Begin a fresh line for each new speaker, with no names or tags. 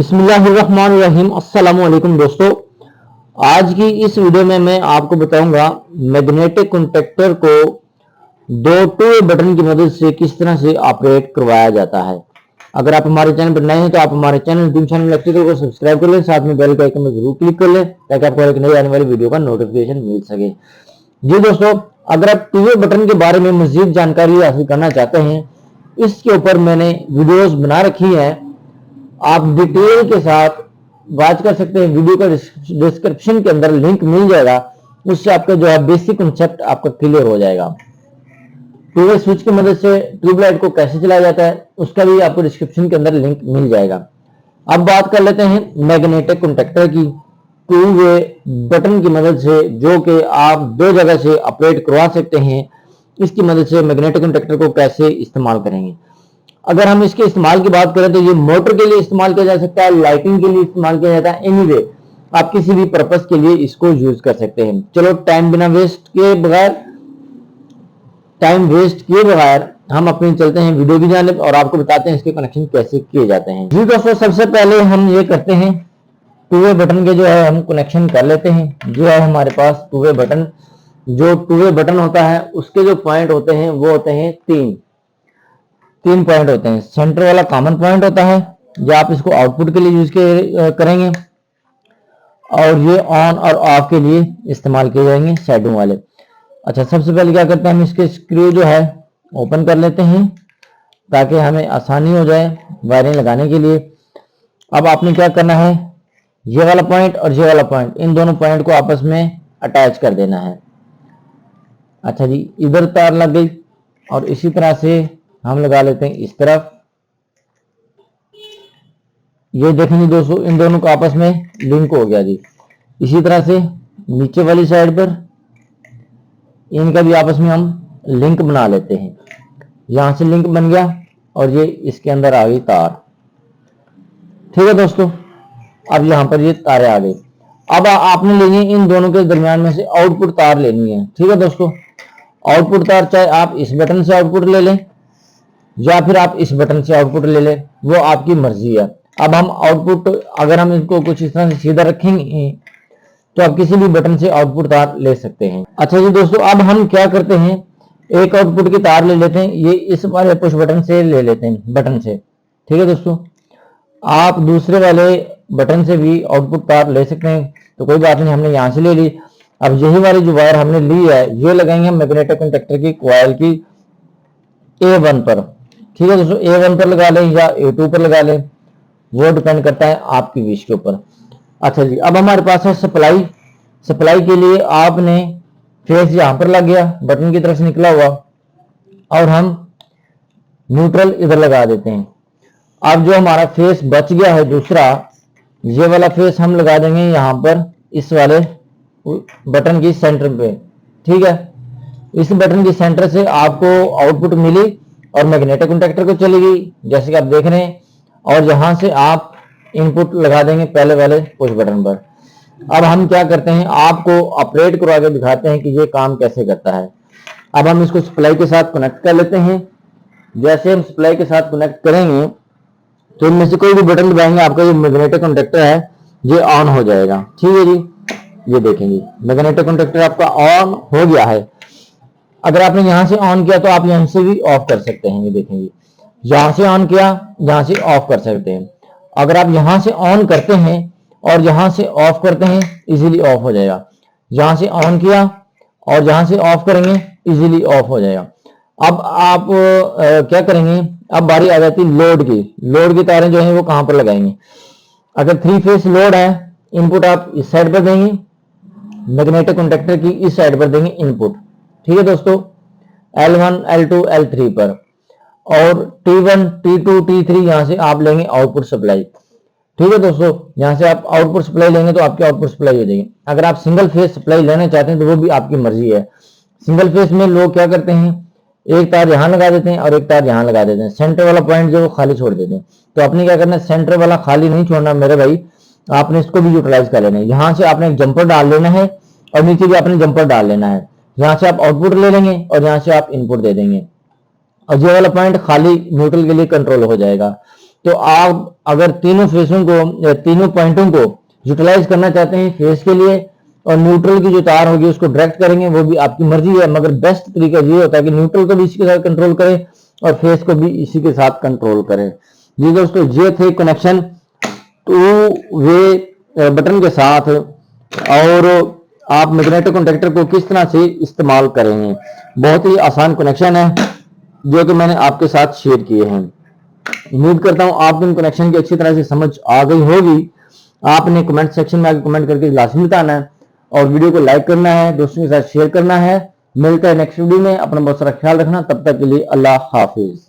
बिस्मिल्लाहिर्रहमानिर्रहीम। अस्सलामु अलैकुम दोस्तों, आज की इस वीडियो में मैं आपको बताऊंगा मैग्नेटिक कॉन्टैक्टर को दो टू बटन की मदद से किस तरह से ऑपरेट करवाया जाता है। अगर आप हमारे चैनल पर नए हैं तो आप हमारे चैनल ड्रीम चैनल इलेक्ट्रिकल को सब्सक्राइब कर लें, साथ में बेल के आइकन में जरूर क्लिक कर लें ताकि आपको एक नई आने वाली वीडियो का नोटिफिकेशन मिल सके। जी दोस्तों, अगर आप टू वे बटन के बारे में मजीद जानकारी हासिल करना चाहते हैं, इसके ऊपर मैंने वीडियोस बना रखी है, आप डिटेल के साथ वॉच कर सकते हैं। वीडियो का डिस्क्रिप्शन के अंदर लिंक मिल जाएगा, उससे आपका जो है बेसिक कंसेप्ट आपका क्लियर हो जाएगा। टू वे स्विच की मदद से ट्यूबलाइट को कैसे चलाया जाता है उसका भी आपको डिस्क्रिप्शन के अंदर लिंक मिल जाएगा। अब बात कर लेते हैं मैग्नेटिक कॉन्टैक्टर की टू वे बटन की मदद से, जो कि आप दो जगह से ऑपरेट करवा सकते हैं। इसकी मदद से मैग्नेटिक कॉन्टैक्टर को कैसे इस्तेमाल करेंगे। अगर हम इसके इस्तेमाल की बात करें तो ये मोटर के लिए इस्तेमाल किया जा सकता है, लाइटिंग के लिए इस्तेमाल किया जाता है। एनीवे आप किसी भी पर्पस के लिए इसको यूज कर सकते हैं। चलो टाइम वेस्ट किए बगैर हम अपनी चलते हैं वीडियो की जानिब और आपको बताते हैं इसके कनेक्शन कैसे किए जाते हैं। जी दोस्तों, सबसे पहले हम ये करते हैं, टू वे बटन के जो है हम कनेक्शन कर लेते हैं। जो है हमारे पास टू वे बटन, जो टू वे बटन होता है उसके जो पॉइंट होते हैं वो होते हैं तीन पॉइंट होते हैं। सेंटर वाला कॉमन पॉइंट होता है, जो आप इसको आउटपुट के लिए यूज करेंगे, और ये ऑन और ऑफ के लिए इस्तेमाल किए जाएंगे शैडो वाले। अच्छा, सबसे पहले क्या करते हैं, हम इसके स्क्रू जो है ओपन कर लेते हैं ताकि हमें आसानी हो जाए वायरिंग लगाने के लिए। अब आपने क्या करना है, ये वाला पॉइंट और ये वाला पॉइंट, इन दोनों पॉइंट को आपस में अटैच कर देना है। अच्छा जी, इधर तार लग गई और इसी तरह से हम लगा लेते हैं इस तरफ। ये देखेंगे दोस्तों, इन दोनों को आपस में लिंक हो गया जी। इसी तरह से नीचे वाली साइड पर इनका भी आपस में हम लिंक बना लेते हैं। यहां से लिंक बन गया और ये इसके अंदर आ गई तार। ठीक है दोस्तों, अब यहां पर ये तारें आ गई। अब आपने लेनी है इन दोनों के दरमियान में से आउटपुट तार लेनी है। ठीक है दोस्तों, आउटपुट तार चाहे आप इस बटन से आउटपुट ले लें या फिर आप इस बटन से आउटपुट ले लें, वो आपकी मर्जी है। अब हम आउटपुट, अगर हम इसको कुछ इस तरह से सीधा रखेंगे तो आप किसी भी बटन से आउटपुट तार ले सकते हैं। अच्छा जी दोस्तों, अब हम क्या करते हैं, एक आउटपुट की तार ले लेते हैं, ये इस वाले पुश बटन से ले लेते हैं, बटन से। ठीक है दोस्तों, आप दूसरे वाले बटन से भी आउटपुट तार ले सकते हैं, तो कोई बात नहीं, हमने यहां से ले ली। अब यही वाली जो वायर हमने ली है ये लगाएंगे हम मैग्नेटिक कॉन्टैक्टर की कॉइल की A1 पर। ठीक है दोस्तों, A1 पर लगा लें या A2 पर लगा लें, वो डिपेंड करता है आपकी विश के ऊपर। अच्छा जी, अब हमारे पास है सप्लाई के लिए आपने फेस यहां पर लग गया, बटन की तरफ से निकला हुआ, और हम न्यूट्रल इधर लगा देते हैं। अब जो हमारा फेस बच गया है दूसरा, ये वाला फेस हम लगा देंगे यहां पर इस वाले बटन की सेंटर पे। ठीक है, इस बटन की सेंटर से आपको आउटपुट मिली और मैग्नेटिक कॉन्टैक्टर को चली गई, जैसे कि आप देख रहे हैं, और यहां से आप इनपुट लगा देंगे पहले वाले पुश बटन पर। अब हम क्या करते हैं, आपको ऑपरेट करवा के दिखाते हैं कि ये काम कैसे करता है। अब हम इसको सप्लाई के साथ कनेक्ट कर लेते हैं। जैसे हम सप्लाई के साथ कनेक्ट करेंगे तो इनमें से कोई भी बटन दबाएंगे, आपका जो मैग्नेटिक कॉन्टैक्टर है ये ऑन हो जाएगा। ठीक है जी, ये देखेंगे मैग्नेटिक कॉन्टैक्टर आपका ऑन हो गया है। अगर आपने यहां से ऑन किया तो आप यहां से भी ऑफ कर सकते हैं। ये देखेंगे, यहां से ऑन किया, यहां से ऑफ कर सकते हैं। अगर आप यहां से ऑन करते हैं और यहां से ऑफ करते हैं, इजीली ऑफ हो जाएगा। यहां से ऑन किया और यहां से ऑफ करेंगे, इजीली ऑफ हो जाएगा। अब आप क्या करेंगे, अब बारी आ जाती है लोड की तारें जो है वो कहां पर लगाएंगे। अगर 3 फेस लोड है, इनपुट आप इस साइड पर देंगे, मैग्नेटिक कॉन्टैक्टर की इस साइड पर देंगे इनपुट। ठीक है दोस्तों, L1 L2 L3 पर, और T1 T2 T3 यहां से आप लेंगे आउटपुट सप्लाई। ठीक है दोस्तों, यहां से आप आउटपुट सप्लाई लेंगे तो आपकी आउटपुट सप्लाई हो जाएगी। अगर आप सिंगल फेस सप्लाई लेना चाहते हैं तो वो भी आपकी मर्जी है। सिंगल फेस में लोग क्या करते हैं, एक तार यहां लगा देते हैं और एक तार यहां लगा देते हैं, सेंटर वाला पॉइंट जो खाली छोड़ देते हैं। तो आपने क्या करना है, सेंटर वाला खाली नहीं छोड़ना मेरे भाई, आपने इसको भी यूटिलाइज कर लेना है। यहां से आपने एक जंपर डाल लेना है और नीचे भी आपने जंपर डाल लेना है। यहां से आप आउटपुट ले लेंगे और यहां से आप इनपुट दे देंगे, और ये वाला पॉइंट खाली न्यूट्रल के लिए कंट्रोल हो जाएगा। तो आप अगर तीनों फेसों को, तीनों पॉइंटों को यूटिलाइज करना चाहते हैं फेस के लिए, और न्यूट्रल की जो तार होगी उसको डायरेक्ट करेंगे, वो भी आपकी मर्जी है, मगर बेस्ट तरीका ये होता है कि न्यूट्रल को भी इसी के साथ कंट्रोल करें और फेस को भी इसी के साथ कंट्रोल करें। जी दोस्तों, ये थे कनेक्शन 2 वे बटन के साथ, और आप मैग्नेटिक कॉन्टेक्टर को किस तरह से इस्तेमाल करेंगे। बहुत ही आसान कनेक्शन है जो कि मैंने आपके साथ शेयर किए हैं। उम्मीद करता हूं आपको इन कनेक्शन की अच्छी तरह से समझ आ गई होगी। आपने कमेंट सेक्शन में आके कमेंट करके लाजमी बताना है, और वीडियो को लाइक करना है, दोस्तों के साथ शेयर करना है। मिलता है नेक्स्ट वीडियो में। अपना बहुत सारा ख्याल रखना, तब तक के लिए अल्लाह हाफिज।